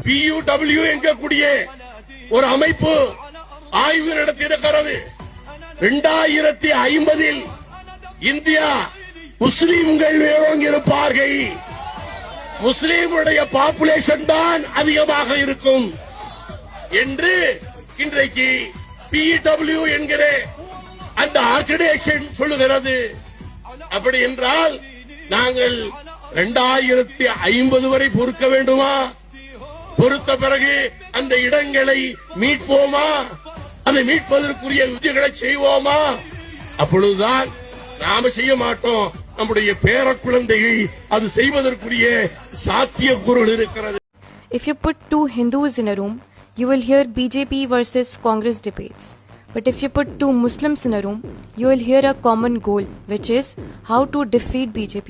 PUW என்கக்கூடிய ஒரு அமைப்பு ஆய்வு நடத்தியிருக்கிறது. 2050 இந்தியா முஸ்லிம்கள் வேரோங்கி இருப்பார்கள். முஸ்லிம்களுடைய பாப்புலேஷன் தான் அதிகமாக இருக்கும் என்று இன்றைக்கு PUW என்கிற அந்த ஆர்கனைசேஷன் சொல்லுகிறது. அப்படி என்றால் நாங்கள் 2050 வரை பொறுக்க வேண்டுமா? பொறுத்த பிறகு அந்த இடங்களை மீட்போமா? அதை மீட்பதற்குரிய உத்திகளை செய்வோமா? அப்பொழுதுதான் நாம செய்ய மாட்டோம், நம்முடைய பேர குழந்தைகள் அது செய்வதற்குரிய சாத்தியக்கூறுகள் இருக்கிறது. If you put two Hindus in a room, you will hear BJP versus Congress debates. But if you put two Muslims in a room, you will hear a common goal, which is how to defeat BJP.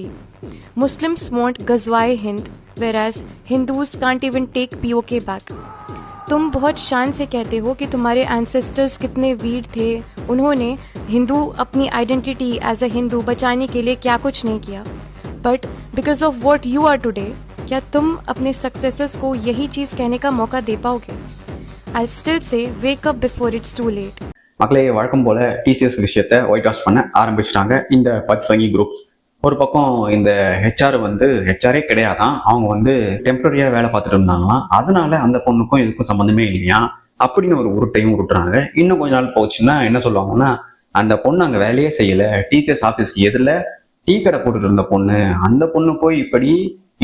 Muslims want Ghazwa-e Hind, whereas Hindus can't even take POK back. तुम बहुत शान से कहते हो कि तुम्हारे ancestors कितने वीर थे, उन्होंने हिंदू अपनी आइडेंटिटी एज अ हिंदू बचाने के लिए क्या कुछ नहीं किया. But because of what you are today, क्या तुम अपने सक्सेसर्स को यही चीज़ कहने का मौका दे पाओगे? I still say wake up before it's too late. மக்களே, வழக்கம் போல டிசிஎஸ் விஷயத்தை ஒயிட் வாஷ் பண்ண ஆரம்பிச்சிட்டாங்க இந்த பச்சங்கி குரூப்ஸ். ஒரு பக்கம் இந்த ஹெச்ஆர் ஹெச்ஆரே கிடையாதான், அவங்க டெம்பரரியா வேலை பார்த்துட்டு இருந்தாங்களாம். அதனால அந்த பொண்ணுக்கும் இதுக்கும் சம்மந்தமே இல்லையா அப்படின்னு ஒரு உருட்டையும் உருட்டுறாங்க. இன்னும் கொஞ்ச நாள் போச்சுன்னா என்ன சொல்லுவாங்கன்னா, அந்த பொண்ணு அங்க வேலையே செய்யல, டிசிஎஸ் ஆபீஸ்க்கு எதிரில் டீ கடை போட்டுட்டு இருந்த பொண்ணு, அந்த பொண்ணு போய் இப்படி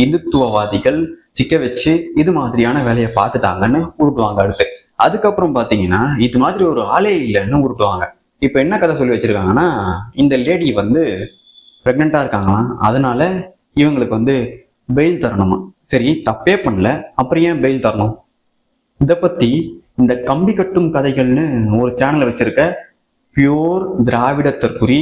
இந்துத்துவவாதிகள் சிக்க வச்சு இது மாதிரியான வேலையை பார்த்துட்டாங்கன்னு உருட்டுவாங்க. அடுத்து அதுக்கப்புறம் பாத்தீங்கன்னா இது மாதிரி ஒரு ஆளே இல்லைன்னு உருட்டுவாங்க. இப்ப என்ன கதை சொல்லி வச்சிருக்காங்கன்னா, இந்த லேடி பிரெக்னெண்டா இருக்காங்களாம், அதனால இவங்களுக்கு பெயில் தரணுமா. சரி, தப்பே பண்ணல, அப்புறம் ஏன் பெயில் தரணும்? இதை பத்தி இந்த கம்பி கட்டும் கதைகள்னு ஒரு சேனலை வச்சிருக்க பியூர் திராவிட தற்குறி,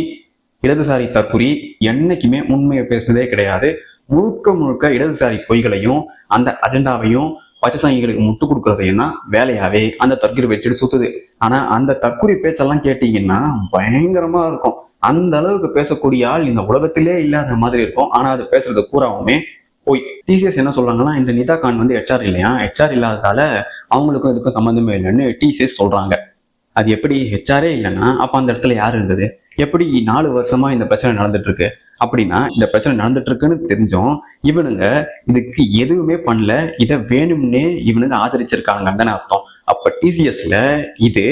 இடதுசாரி தற்குறி என்னைக்குமே உண்மையை பேசுனதே கிடையாது. முழுக்க முழுக்க இடதுசாரி பொய்களையும் அந்த அஜெண்டாவையும் பச்சை சங்கிகளுக்கு முட்டு கொடுக்கறதையும் தான் வேலையாவே அந்த தற்குறி வச்சுட்டு சுத்துது. ஆனா அந்த தற்குறி பேச்செல்லாம் கேட்டீங்கன்னா பயங்கரமா இருக்கும். அந்த அளவுக்கு பேசக்கூடிய ஆள் இந்த உலகத்திலே இல்லாத மாதிரி இருக்கும். ஆனா அது பேசுறது பூராவுமே போய். டிசிஎஸ் என்ன சொல்றாங்கன்னா, இந்த நிதா கான் ஹெச்ஆர் இல்லையா, ஹெச்ஆர் இல்லாததால அவங்களுக்கும் இதுக்கும் சம்மந்தமே இல்லைன்னு டிசிஎஸ் சொல்றாங்க. அது எப்படி ஹெச்ஆரே இல்லைன்னா அப்ப அந்த இடத்துல யாரு இருந்தது? எப்படி 4 வருஷமா இந்த பிரச்சனை நடந்துட்டு இருக்கு? அப்படின்னா இந்த பிரச்சனை நடந்துட்டு இருக்குன்னு தெரிஞ்சும் இவனுங்க இதுக்கு எதுவுமே பண்ணல, இதை வேணும்னே இவனுங்க ஆதரிச்சிருக்காங்கன்னு தானே அர்த்தம். அப்ப டிசிஎஸ்ல இது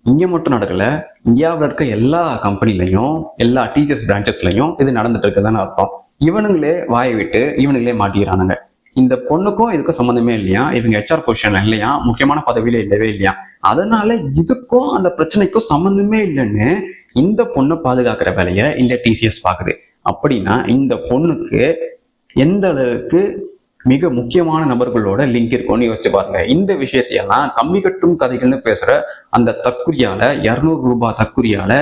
இங்க மட்டும் நடக்கல, இந்தியாவில் இருக்க எல்லா கம்பெனிலையும் எல்லா டிசிஎஸ் பிரான்ச்சஸ்லையும் இது நடந்துட்டு இருக்குதானே அர்த்தம். இவனுங்களே வாயை விட்டு இவனுங்களே மாட்டிக்கிறானுங்க. இந்த பொண்ணுக்கும் இதுக்கும் சம்மந்தமே இல்லையா, இவங்க ஹெச்ஆர் பொசிஷன் இல்லையா, முக்கியமான பதவியில இல்லவே இல்லையா, அதனால இதுக்கும் அந்த பிரச்சனைக்கும் சம்மந்தமே இல்லைன்னு இந்த பொண்ணை பாதுகாக்கிற வேலையை இந்த டிசிஎஸ் பாக்குது. அப்படின்னா இந்த பொண்ணுக்கு எந்த அளவுக்கு மிக முக்கியமான நபர்களோட லிங்க் இருக்கும்னு யோசிச்சு பாருங்க. இந்த விஷயத்தையெல்லாம் கம்பி கட்டும் கதைகள்னு பேசுற அந்த தற்குறியால 200 ரூபாய் தற்குறியால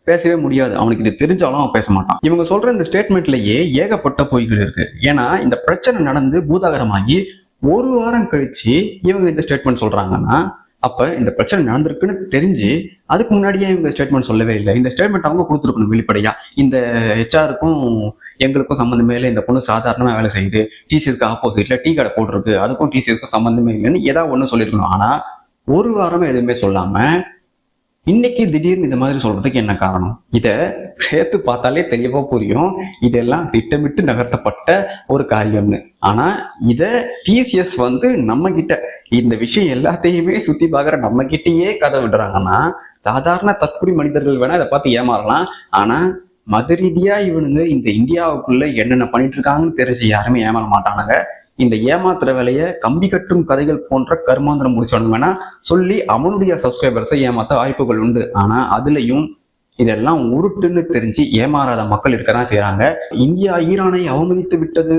பேசவே முடியாது. அவனுக்கு இது தெரிஞ்சாலும் அவன் பேச மாட்டான். இவங்க சொல்ற இந்த ஸ்டேட்மெண்ட்லயே ஏகப்பட்ட பொய்கள் இருக்கு. ஏன்னா இந்த பிரச்சனை நடந்து பூதாகரமாகி 1 வாரம் கழிச்சு இவங்க இந்த ஸ்டேட்மெண்ட் சொல்றாங்கன்னா, அப்ப இந்த பிரச்சனை நடந்திருக்குன்னு தெரிஞ்சு அதுக்கு முன்னாடியே இவங்க ஸ்டேட்மெண்ட் சொல்லவே இல்லை. இந்த ஸ்டேட்மெண்ட் அவங்க கொடுத்துருக்கணும் வெளிப்படையா. இந்த ஹெச்ஆருக்கும் எங்களுக்கும் சம்மந்தமே இல்லை, இந்த பொண்ணு சாதாரணமா வேலை செய்யுது, டிசிஎஸ்க்கு ஆப்போசிட்ல டீ கடை போட்டிருக்கு, அதுக்கும் டிசிஎஸ்க்கும் சம்மந்தமே இல்லைன்னு ஏதாவது ஒண்ணு சொல்லியிருக்கணும். ஆனா 1 வாரமா எதுவுமே சொல்லாம இன்னைக்கு திடீர்னு இந்த மாதிரி சொல்றதுக்கு என்ன காரணம்? இத சேர்த்து பார்த்தாலே தெளிவா புரியும், இதெல்லாம் திட்டமிட்டு நகர்த்தப்பட்ட ஒரு காரியம்னு. ஆனா இத டிசிஎஸ் நம்ம கிட்ட இந்த விஷயம் எல்லாத்தையுமே சுத்தி பார்க்குற நம்ம கிட்டயே கதை விடுறாங்கன்னா, சாதாரண தற்குறி மனிதர்கள் வேணா இதை பார்த்து ஏமாறலாம். ஆனா மத ரீதியா இவனுங்க இந்த இந்தியாவுக்குள்ள என்னென்ன பண்ணிட்டு இருக்காங்கன்னு தெரிஞ்சு யாருமே ஏமாற மாட்டானுங்க. இந்த ஏமாத்துற வேலையை கம்பி கட்டும் கதைகள் போன்ற கர்மாந்திரம் முடிச்சவனுங்க வேணா சொல்லி அவனுடைய சப்ஸ்கிரைபர்ஸை ஏமாத்த வாய்ப்புகள் உண்டு. ஆனா அதுலயும் இதெல்லாம் உருட்டுன்னு தெரிஞ்சு ஏமாறாத மக்கள் இருக்கதான் செய்யறாங்க. இந்தியா ஈரானை அவமதித்து விட்டது,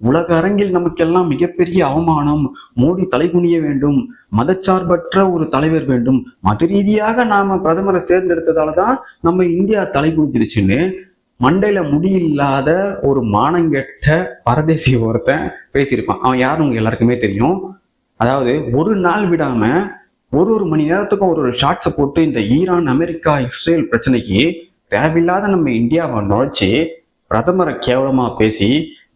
உலக அரங்கில் நமக்கெல்லாம் மிகப்பெரிய அவமானம், மோடி தலைகுனிய வேண்டும், மதச்சார்பற்ற ஒரு தலைவர் வேண்டும், மத ரீதியாக நாம பிரதமரை தேர்ந்தெடுத்ததாலதான் நம்ம இந்தியா தலைகுனிச்சிருச்சுன்னு மண்டையில முடியில்லாத ஒரு மானங்கெட்ட பரதேசி ஒருத்தன் பேசியிருப்பான். அவன் யாரும் உங்க எல்லாருக்குமே தெரியும். அதாவது ஒரு நாள் விடாம ஒரு மணி நேரத்துக்கும் ஒரு ஷார்ட்ஸை போட்டு இந்த ஈரான் அமெரிக்கா இஸ்ரேல் பிரச்சனைக்கு தேவையில்லாத நம்ம இந்தியாவை நுழைச்சி பிரதமரை கேவலமா பேசி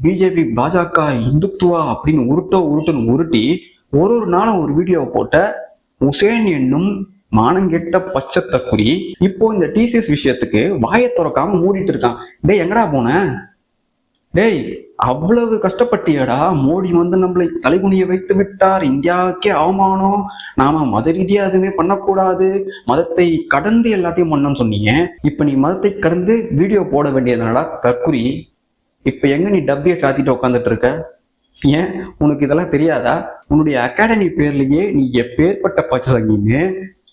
பிஜேபி பாஜக இந்துத்துவா அப்படின்னு உருட்டுன்னு உருட்டி ஒரு நாளும் ஒரு வீடியோ போட்ட உசேன் என்னும் மானங்கெட்ட பச்சை தக்குரி இப்போ இந்த டிசிஎஸ் விஷயத்துக்கு வாயை திறக்காம மூடிட்டு இருக்கான். டேய் எங்கடா போன? டேய் அவ்வளவு கஷ்டப்பட்டியடா, மோடி வந்து நம்மளை தலைகுனிய வைத்து விட்டார், இந்தியாவுக்கே அவமானம், நாம மத ரீதியா எதுவுமே பண்ணக்கூடாது, மதத்தை கடந்து எல்லாத்தையும் பண்ணணும்னு சொன்னீங்க. இப்ப நீ மதத்தை கடந்து வீடியோ போட வேண்டியதுனால தற்குறி, இப்ப எங்க நீ டப்பியை சாத்திட்டு உட்காந்துட்டு இருக்க? ஏன் உனக்கு இதெல்லாம் தெரியாதா? உன்னுடைய அகாடமி பேர்லயே நீ எப்பேற்பட்ட பச்சை சங்கின்னு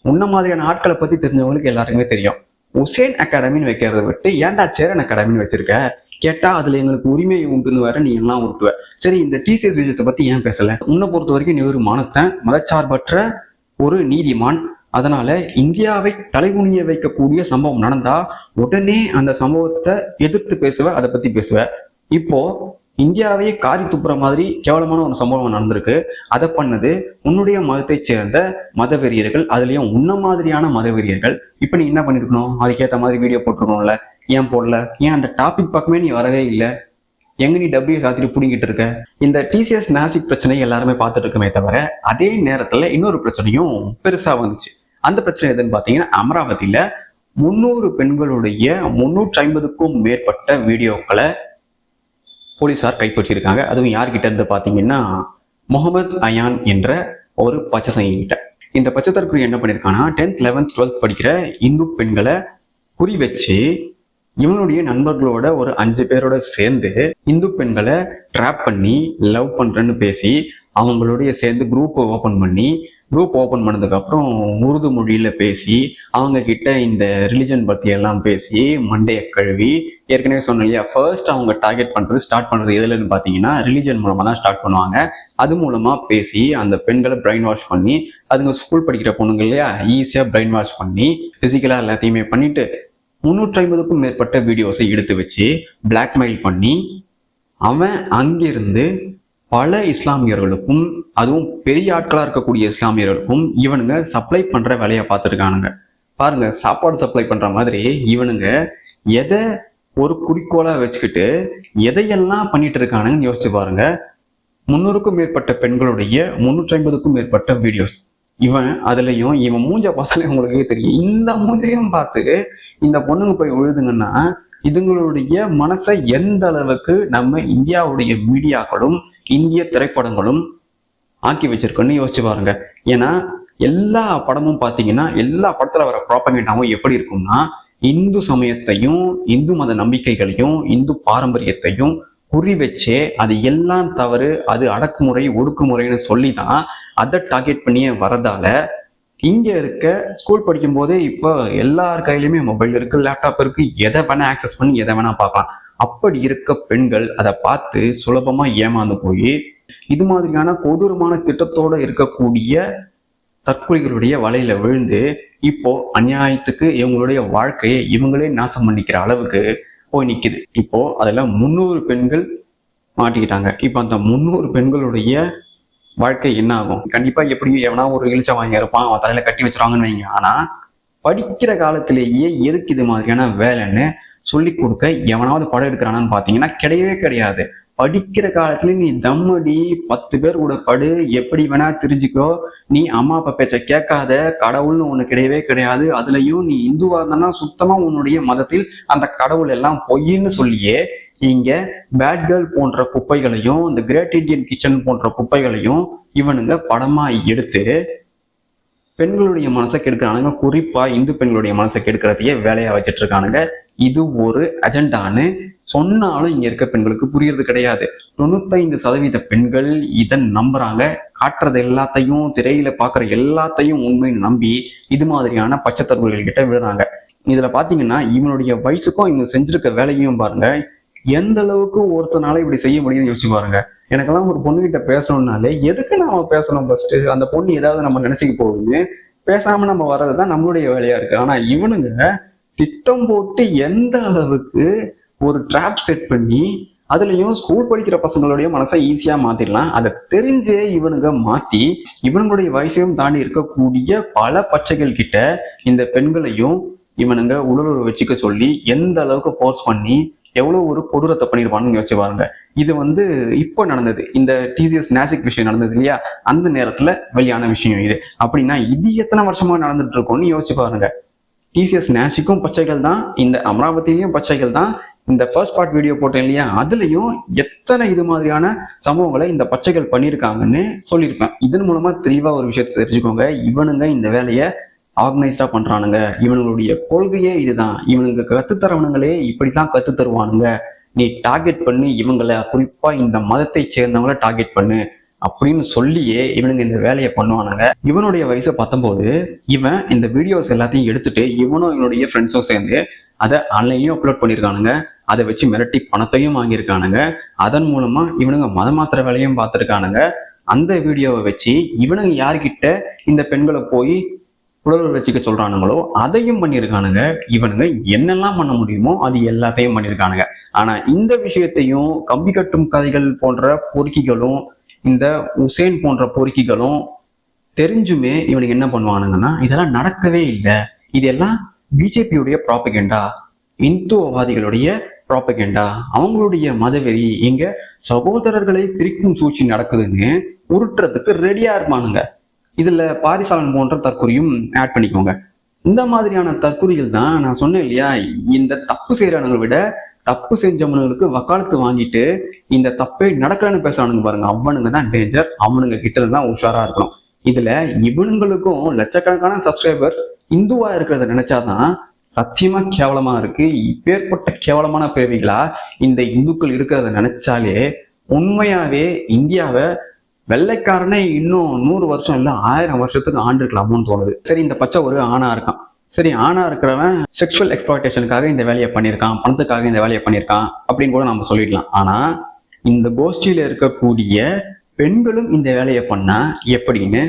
உன்ன மாதிரியான ஆட்களை பத்தி தெரிஞ்சவங்களுக்கு எல்லாருக்குமே தெரியும். உசேன் அகாடமின்னு வைக்கிறத விட்டு ஏன்டா சேரன் அகாடமின்னு வச்சிருக்க? கேட்டா அதுல எங்களுக்கு உரிமை உண்டுன்னு வேற நீ எல்லாம் உருட்டுவ. சரி, இந்த டிசிஎஸ் விஷயத்தை பத்தி ஏன் பேசல? உன்னை பொறுத்த வரைக்கும் நீ ஒரு மானஸ்தன், மதச்சார்பற்ற ஒரு நீதிமான். அதனால இந்தியாவை தலைகுனிய வைக்கக்கூடிய சம்பவம் நடந்தா உடனே அந்த சம்பவத்தை எதிர்த்து பேசுவ, அதை பத்தி பேசுவ. இப்போ இந்தியாவையே காரி துப்புற மாதிரி கேவலமான ஒரு சம்பவம் நடந்திருக்கு. அதை பண்ணது உன்னுடைய மதத்தை சேர்ந்த மதவெறியர்கள், அதுலயும் உன்ன மாதிரியான மதவெறியர்கள். இப்ப நீ என்ன பண்ணிருக்கணும்? அதுக்கேற்ற மாதிரி வீடியோ போட்டிருக்கணும்ல, ஏன் போடல? ஏன் அந்த டாபிக் பக்கமே நீ வரவே இல்லை? எங்க நீ டப்பியை சாத்திட்டு புடிங்கிட்டு இருக்க? இந்த டிசிஎஸ் நாசிக் பிரச்சனை எல்லாருமே பார்த்துட்டு இருக்கமே தவிர, அதே நேரத்துல இன்னொரு பிரச்சனையும் பெருசா வந்துச்சு. அந்த பிரச்சனை எதுன்னு பாத்தீங்கன்னா, அமராவதியில 300 பெண்களுடைய 350க்கும் மேற்பட்ட வீடியோக்களை போலீசார் கைப்பற்றியிருக்காங்க. அதுவும் யார்கிட்ட இருந்து பாத்தீங்கன்னா, முகமது அயான் என்ற ஒரு பச்சை சங்கி கிட்ட. இந்த பச்சை தற்கொலை என்ன பண்ணிருக்காங்கன்னா, 10th 11th 12th படிக்கிற இந்து பெண்களை குறி வச்சு இவனுடைய நண்பர்களோட ஒரு 5 பேரோட சேர்ந்து இந்து பெண்களை ட்ராப் பண்ணி லவ் பண்றேன்னு பேசி அவங்களுடைய சேர்ந்து குரூப் ஓபன் பண்ணதுக்கு அப்புறம் உருது மொழியில பேசி அவங்க கிட்ட இந்த ரிலிஜன் பத்தி எல்லாம் பேசி மண்டைய கழுவி, ஏற்கனவே சொன்னேன் இல்லையா, ஃபர்ஸ்ட் அவங்க ஸ்டார்ட் பண்றது எதுலன்னு பாத்தீங்கன்னா ரிலிஜன் மூலமா தான் ஸ்டார்ட் பண்ணுவாங்க. அது மூலமா பேசி அந்த பெண்களை பிரெயின் வாஷ் பண்ணி, அதுங்க ஸ்கூல் படிக்கிற பொண்ணுங்க இல்லையா, ஈஸியா பிரெயின் வாஷ் பண்ணி பிசிக்கலா எல்லாத்தையுமே பண்ணிட்டு 350க்கும் மேற்பட்ட வீடியோஸை எடுத்து வச்சு பிளாக்மெயில் பண்ணி அவன் அங்கிருந்து பல இஸ்லாமியர்களுக்கும், அதுவும் பெரிய ஆட்களா இருக்கக்கூடிய இஸ்லாமியர்களுக்கும் இவனுங்க சப்ளை பண்ற வேலையை பார்த்துருக்கானுங்க. பாருங்க, சாப்பாடு சப்ளை பண்ற மாதிரி இவனுங்க எதை ஒரு குறிக்கோளா வச்சுக்கிட்டு எதையெல்லாம் பண்ணிட்டு இருக்கானுங்கன்னு யோசிச்சு பாருங்க. 300க்கும் மேற்பட்ட பெண்களுடைய 350க்கும் மேற்பட்ட வீடியோஸ். இவன் மூஞ்ச பார்த்தாலே உங்களுக்கே தெரியும். இந்த மூஞ்சையும் பார்த்து இந்த பொண்ணுங்க போய் விழுதுங்கன்னா இதுங்களுடைய மனசை எந்த அளவுக்கு நம்ம இந்தியாவுடைய மீடியாக்களும் இந்திய திரைப்படங்களும் ஆக்கி வச்சிருக்கோன்னு யோசிச்சு பாருங்க. ஏன்னா எல்லா படமும் பார்த்தீங்கன்னா, எல்லா படத்துல வர ப்ராபகண்டாவும் எப்படி இருக்கும்னா, இந்து சமயத்தையும் இந்து மத நம்பிக்கைகளையும் இந்து பாரம்பரியத்தையும் குறி வச்சே அது எல்லாம் தவறு, அது அடக்குமுறை ஒடுக்குமுறைன்னு சொல்லிதான் அதை டார்கெட் பண்ணியே வரதால இங்க இருக்க ஸ்கூல் படிக்கும் போதே இப்போ எல்லார் கையிலுமே மொபைல் இருக்கு, லேப்டாப் இருக்கு, எதை வேணா ஆக்சஸ் பண்ணி எதை வேணா பார்க்கலாம். அப்படி இருக்க பெண்கள் அதை பார்த்து சுலபமா ஏமாந்து போய் இது மாதிரியான கொடூரமான திட்டத்தோட இருக்கக்கூடிய தற்கொலைகளுடைய வலையில விழுந்து இப்போ அநியாயத்துக்கு இவங்களுடைய வாழ்க்கையை இவங்களே நாசம் பண்ணிக்கிற அளவுக்கு போய் நிக்குது. இப்போ அதுல 300 பெண்கள் மாட்டிக்கிட்டாங்க. இப்போ அந்த 300 பெண்களுடைய வாழ்க்கை என்ன ஆகும்? கண்டிப்பா எப்படியும் எவனா ஒரு இழிச்சா வாங்கி இருப்பான், அவன் தலையில கட்டி வச்சிருவாங்கன்னு வைங்க. ஆனா படிக்கிற காலத்திலேயே எதுக்கு இது மாதிரியான வேலைன்னு சொல்லி கொடுக்க எவனாவது படம் எடுக்கிறானான்னு பாத்தீங்கன்னா கிடையவே கிடையாது. படிக்கிற காலத்துல நீ தம்மடி 10 பேர் கூட படு, எப்படி வேணா தெரிஞ்சுக்கோ, நீ அம்மா அப்பா பேச்ச கேட்காத, கடவுள்னு ஒண்ணு கிடையவே கிடையாது. அதுலயும் நீ இந்துவா இருந்தானா சுத்தமா உன்னுடைய மதத்தில் அந்த கடவுள் எல்லாம் பொய்ன்னு சொல்லியே இங்க பேட் கேர்ள் போன்ற குப்பைகளையும் இந்த கிரேட் இண்டியன் கிச்சன் போன்ற குப்பைகளையும் இவனுங்க படமா எடுத்து பெண்களுடைய மனசை கெடுக்கிறானுங்க. குறிப்பா இந்து பெண்களுடைய மனசை கெடுக்கிறதையே வேலையா வச்சிட்டு இருக்கானுங்க. இது ஒரு அஜெண்டான்னு சொன்னாலும் இங்க இருக்க பெண்களுக்கு புரியுறது கிடையாது. 95% பெண்கள் இதை நம்புறாங்க. காட்டுறது எல்லாத்தையும், திரையில பாக்குற எல்லாத்தையும் உண்மைன்னு நம்பி இது மாதிரியான பச்சைத்தற்கொலைகள் கிட்ட விழுறாங்க. இதுல பாத்தீங்கன்னா இவனுடைய வயசுக்கும் இவங்க செஞ்சிருக்க வேலையும் பாருங்க, எந்த அளவுக்கு ஒருத்தனால இப்படி செய்ய முடியும்னு யோசிச்சு பாருங்க. எனக்கெல்லாம் ஒரு பொண்ணுகிட்ட பேசணும்னாலே எதுக்கு நாம பேசணும்? ஃபர்ஸ்ட் அந்த பொண்ணு ஏதாவது நம்ம நினைச்சுக்க போகுதுன்னு பேசாம நம்ம வர்றதுதான் நம்மளுடைய வேலையா இருக்கு. ஆனா இவனுங்க திட்டம் போட்டு எந்த அளவுக்கு ஒரு ட்ராப் செட் பண்ணி அதுலயும் ஸ்கூல் படிக்கிற பசங்களுடைய மனசை ஈஸியா மாத்திடலாம். அதை தெரிஞ்சே இவனுங்க மாத்தி இவனுங்களுடைய வயசையும் தாண்டி இருக்கக்கூடிய பல பச்சைகள் கிட்ட இந்த பெண்களையும் இவனுங்க உடலுறவு வச்சுக்க சொல்லி எந்த அளவுக்கு போர்ஸ் பண்ணி எவ்வளவு ஒரு கொடூரத்தை பண்ணிருப்பான்னு யோசிச்சு பாருங்க. இது வந்து இப்போ நடந்தது, இந்த டிசிஎஸ் நாசிக் விஷயம் நடந்தது இல்லையா, அந்த நேரத்துல வெளியான விஷயம் இது. அப்படின்னா இது எத்தனை வருஷமா நடந்துட்டு இருக்கோம்னு யோசிச்சு பாருங்க. டிசிஎஸ் நாசிக்கும் பச்சைகள் தான், இந்த அமராவதியிலையும் பச்சைகள் தான். இந்த ஃபர்ஸ்ட் பார்ட் வீடியோ போட்டேன் இல்லையா, அதுலயும் எத்தனை இது மாதிரியான சம்பவங்களை இந்த பச்சைகள் பண்ணியிருக்காங்கன்னு சொல்லியிருப்பேன். இதன் மூலமா தெளிவா ஒரு விஷயத்தை தெரிஞ்சுக்கோங்க. இவனுங்க இந்த வேலையை ஆர்கனைஸ்டா பண்றானுங்க, இவனுங்களுடைய கொள்கையே இதுதான், இவனுக்கு கத்துத்தரவனுங்களே இப்படிதான் கத்து தருவானுங்க, நீ டார்கெட் பண்ணி இவங்களை, குறிப்பா இந்த மதத்தை சேர்ந்தவங்களை டார்கெட் பண்ணு அப்படின்னு சொல்லியே இவனுங்க இந்த வேலையை பண்ணுவானுங்க. இவனுடைய வயசு 19. இவன் இந்த வீடியோஸ் எல்லாத்தையும் எடுத்துட்டு இவனும் இவனுடைய ஃப்ரெண்ட்ஸும் சேர்ந்து அதை ஆன்லைன்லயும் அப்லோட் பண்ணியிருக்கானுங்க. அதை வச்சு மிரட்டி பணத்தையும் வாங்கியிருக்கானுங்க. அதன் மூலமா இவனுங்க மத மாத்திர வேலையும் பார்த்துருக்கானுங்க. அந்த வீடியோவை வச்சு இவனுங்க யார்கிட்ட இந்த பெண்களை போய் உடல் வச்சுக்க சொல்றானுங்களோ அதையும் பண்ணியிருக்கானுங்க. இவனுங்க என்னெல்லாம் பண்ண முடியுமோ அது எல்லாத்தையும் பண்ணியிருக்கானுங்க. ஆனா இந்த விஷயத்தையும் கம்பி கட்டும் கதைகள் போன்ற பொறுக்கிகளும், இந்த உசேன் போன்ற பொறுக்கிகளும் தெரிஞ்சுமே இவனுக்கு என்ன பண்ணுவானுங்கன்னா, இதெல்லாம் நடக்கவே இல்லை, இதெல்லாம் பிஜேபியுடைய ப்ராபகெண்டா, இந்துவாதிகளுடைய ப்ராபகெண்டா, அவங்களுடைய மதவெறி, இங்க சகோதரர்களை பிரிக்கும் சூழ்ச்சி நடக்குதுன்னு உருட்டுறதுக்கு ரெடியா இருப்பானுங்க. இதுல பாரிசாலன் போன்ற தற்கொலையும் ஆட் பண்ணிக்கோங்க. இந்த மாதிரியான தற்கொலைகள் தான் நான் சொன்னேன் இல்லையா, இந்த தப்பு செய்யறானுங்களை விட தப்பு செஞ்சவனுங்களுக்கு வக்காலத்து வாங்கிட்டு இந்த தப்பே நடக்கலன்னு பேசுறானுங்க பாருங்க, அவனுங்க தான் டேஞ்சர். அவனுங்க கிட்ட தான் உஷாரா இருக்கணும். இதுல இவனுங்களுக்கும் லட்சக்கணக்கான சப்ஸ்கிரைபர்ஸ் இந்துவா இருக்கிறத நினைச்சாதான் சத்தியமா கேவலமா இருக்கு. இப்பேற்பட்ட கேவலமான பிறவிகளா இந்த இந்துக்கள் இருக்கிறத நினைச்சாலே உண்மையாவே இந்தியாவை வெள்ளைக்காரனே இன்னும் 100 வருஷம் இல்ல 1000 வருஷத்துக்கு ஆண்டிருக்கலாமோன்னு தோணுது. சரி, இந்த பச்சை ஒரு ஆணா இருக்கான். சரி, ஆணா இருக்கிறவன் செக்ஷுவல் எக்ஸ்ப்ளாய்டேஷனுக்காக இந்த வேலையை பண்ணியிருக்கான், பணத்துக்காக இந்த வேலையை பண்ணியிருக்கான் அப்படின்னு கூட நம்ம சொல்லிடலாம். ஆனா இந்த கோஷ்டியில இருக்கக்கூடிய பெண்களும் இந்த வேலையை பண்ணா எப்படின்னு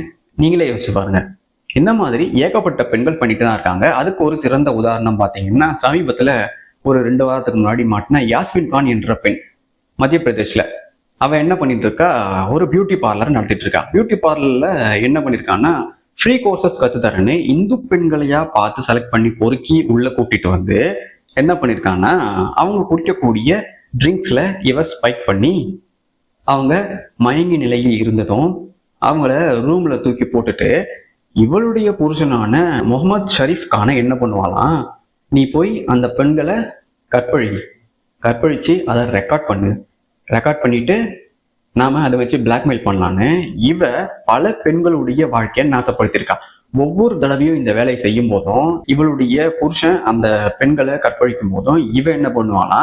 நீங்களே யோசிச்சு பாருங்க. இந்த மாதிரி ஏகப்பட்ட பெண்கள் பண்ணிட்டு தான் இருக்காங்க. அதுக்கு ஒரு சிறந்த உதாரணம் பாத்தீங்கன்னா, சமீபத்துல ஒரு 2 வாரத்துக்கு முன்னாடி மாட்டின யாஸ்மின் கான் என்ற பெண் மத்திய பிரதேஷ்ல. அவன் என்ன பண்ணிட்டு இருக்கா, ஒரு பியூட்டி பார்லர் நடத்திட்டு இருக்கா. பியூட்டி பார்லர்ல என்ன பண்ணிருக்கான்னா, ஃப்ரீ கோர்சஸ் கத்து தரேன்னு இந்து பெண்களையா பார்த்து செலக்ட் பண்ணி பொறுக்கி உள்ள கூட்டிட்டு வந்து என்ன பண்ணிருக்கான்னா, அவங்க குடிக்கக்கூடிய ட்ரிங்க்ஸ்ல இவ ஸ்பைக் பண்ணி அவங்க மயங்கி நிலையில் இருந்ததும் அவங்கள ரூம்ல தூக்கி போட்டுட்டு இவளுடைய புருஷனான முகமது ஷரீஃப் கானை என்ன பண்ணுவாளாம், நீ போய் அந்த பெண்களை கற்பழிச்சு அதை ரெக்கார்ட் பண்ணிட்டு நாம அதை வச்சு பிளாக்மெயில் பண்ணலான்னு இவ பல பெண்களுடைய வாழ்க்கையை நாசப்படுத்தியிருக்கா. ஒவ்வொரு தடவையும் இந்த வேலையை செய்யும் போதும், இவளுடைய புருஷன் அந்த பெண்களை கற்பழிக்கும் போதும் இவ என்ன பண்ணுவானா,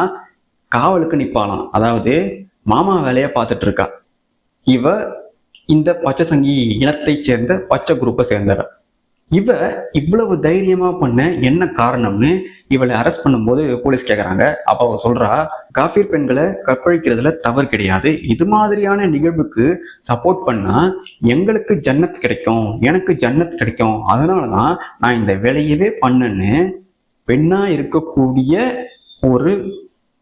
காவலுக்கு நிப்பாளாம். அதாவது மாமா வேலையை பார்த்துட்டு இருக்கா. இவ இந்த பச்சை சங்கி இனத்தை சேர்ந்த பச்சை குரூப்பை சேர்ந்தவ. இவ இவ்வளவு தைரியமா பண்ண என்ன காரணம்னு இவளை அரெஸ்ட் பண்ணும்போது போலீஸ் கேக்குறாங்க. அப்ப அவ சொல்றா, காஃபீர் பெண்களை கற்பழிக்கிறதுல தவறு கிடையாது, இது மாதிரியான நிகழ்வுக்கு சப்போர்ட் பண்ணா எங்களுக்கு ஜன்னத் கிடைக்கும், எனக்கு ஜன்னத் கிடைக்கும், அதனாலதான் நான் இந்த வேலையவே பண்ணேன்னு பெண்ணா இருக்கக்கூடிய ஒரு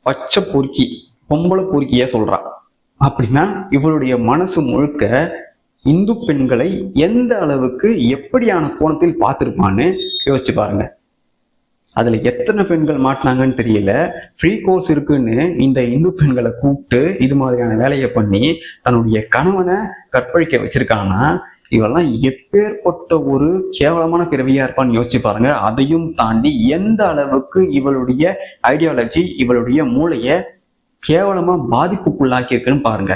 பச்சை பொறுக்கி, பொம்பளை பொறுக்கிய சொல்றா. அப்படின்னா இவளுடைய மனசு முழுக்க இந்து பெண்களை எந்த அளவுக்கு எப்படியான கோணத்தில் பார்த்திருப்பான்னு யோசிச்சு பாருங்க. அதுல எத்தனை பெண்கள் மாட்டினாங்கன்னு தெரியல. ஃப்ரீ கோர்ஸ் இருக்குன்னு இந்த இந்து பெண்களை கூப்பிட்டு இது மாதிரியான வேலையை பண்ணி தன்னுடைய கணவனை கற்பழிக்க வச்சிருக்காங்கன்னா இவெல்லாம் எப்பேற்பட்ட ஒரு கேவலமான பிறவியா இருப்பான்னு யோசிச்சு பாருங்க. அதையும் தாண்டி எந்த அளவுக்கு இவளுடைய ஐடியாலஜி இவளுடைய மூளைய கேவலமா பாதிப்புக்குள்ளாக்கி இருக்குன்னு பாருங்க.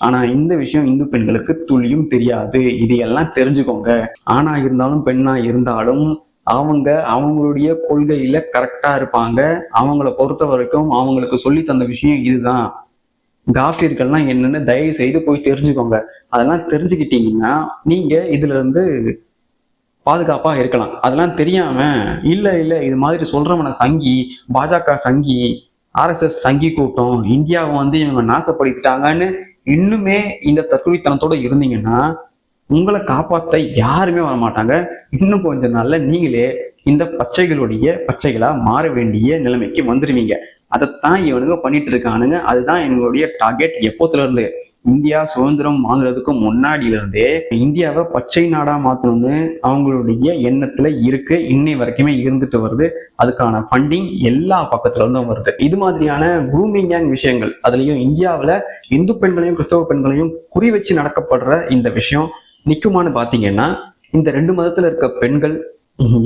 ஆனா இந்த விஷயம் இந்து பெண்களுக்கு துளியும் தெரியாது. இதையெல்லாம் தெரிஞ்சுக்கோங்க. ஆணா இருந்தாலும் பெண்ணா இருந்தாலும் அவங்க அவங்களுடைய கொள்கையில கரெக்டா இருப்பாங்க. அவங்கள பொறுத்த வரைக்கும் அவங்களுக்கு சொல்லி தந்த விஷயம் இதுதான். காஃபியர்கள்லாம் என்னன்னு தயவு செய்து போய் தெரிஞ்சுக்கோங்க. அதெல்லாம் தெரிஞ்சுக்கிட்டீங்கன்னா நீங்க இதுல இருந்து பாதுகாப்பா இருக்கலாம். அதெல்லாம் தெரியாம இல்ல இது மாதிரி சொல்றவன சங்கி, பாஜக சங்கி, RSS சங்கி கூட்டம், இந்தியாவை வந்து இவங்க நாசப்படுத்திட்டாங்கன்னு இன்னுமே இந்த தத்துவித்தனத்தோட இருந்தீங்கன்னா உங்களை காப்பாற்ற யாருமே வரமாட்டாங்க. இன்னும் கொஞ்ச நாள்ல நீங்களே இந்த பச்சைகளா மாற வேண்டிய நிலைமைக்கு வந்துருவீங்க. அதைத்தான் இவனுங்க பண்ணிட்டு இருக்கானுங்க. அதுதான் எங்களுடைய டார்கெட் எப்போத்துல இருந்து. இந்தியா சுதந்திரம் வாங்குறதுக்கு முன்னாடியில இருந்தே இந்தியாவை பச்சை நாடா மாத்தணும்னு அவங்களுடைய எண்ணத்துல இருக்கு, இன்னை வரைக்குமே இருந்துட்டு வருது. அதுக்கான ஃபண்டிங் எல்லா பக்கத்துல இருந்தும் வருது. இது மாதிரியான க்ரூமிங் கேங் விஷயங்கள், அதுலயும் இந்தியாவில இந்து பெண்களையும் கிறிஸ்தவ பெண்களையும் குறி வச்சு நடக்கப்படுற இந்த விஷயம் நிக்குமான்னு பாத்தீங்கன்னா, இந்த ரெண்டு மதத்துல இருக்க பெண்கள்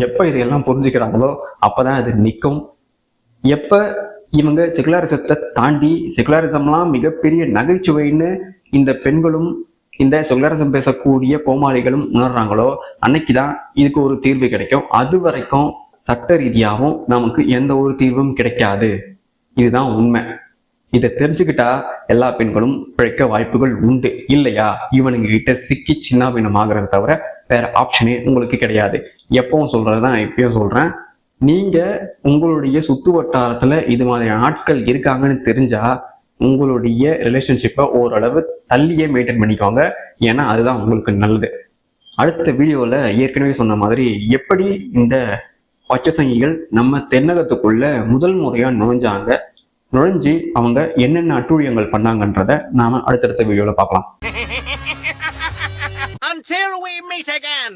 எப்ப இதையெல்லாம் புரிஞ்சுக்கிறாங்களோ அப்பதான் அது நிக்கும். எப்ப இவங்க செகுலரிசத்தை தாண்டி செகுலரிசம்லாம் மிகப்பெரிய நகைச்சுவைன்னு இந்த பெண்களும் இந்த செகுலரிசம் பேசக்கூடிய கோமாளிகளும் உணர்றாங்களோ அன்னைக்குதான் இதுக்கு ஒரு தீர்வு கிடைக்கும். அது வரைக்கும் சட்ட ரீதியாகவும் நமக்கு எந்த ஒரு தீர்வும் கிடைக்காது. இதுதான் உண்மை. இதை தெரிஞ்சுக்கிட்டா எல்லா பெண்களும் பிழைக்க வாய்ப்புகள் உண்டு. இல்லையா, இவனுங்க கிட்ட சிக்கி சின்ன பின்னம் ஆகிறத தவிர வேற ஆப்ஷனே உங்களுக்கு கிடையாது. எப்பவும் சொல்றதுதான் இப்பயும் சொல்றேன். நீங்க உங்களுடைய சுத்து வட்டாரத்துல இது மாதிரியான ஆட்கள் இருக்காங்கன்னு தெரிஞ்சா உங்களுடைய ரிலேஷன்ஷிப்பை ஓரளவு தள்ளியே மெயின்டைன் பண்ணிக்கோங்க. ஏன்னா அதுதான் உங்களுக்கு நல்லது. அடுத்த வீடியோல ஏற்கனவே சொன்ன மாதிரி எப்படி இந்த பச்சை சங்கிகள் நம்ம தென்னகத்துக்குள்ள முதல் முறையா நுழைஞ்சு அவங்க என்னென்ன அட்டூழியங்கள் பண்ணாங்கன்றத நாம அடுத்தடுத்த வீடியோல பார்க்கலாம். Until we meet again.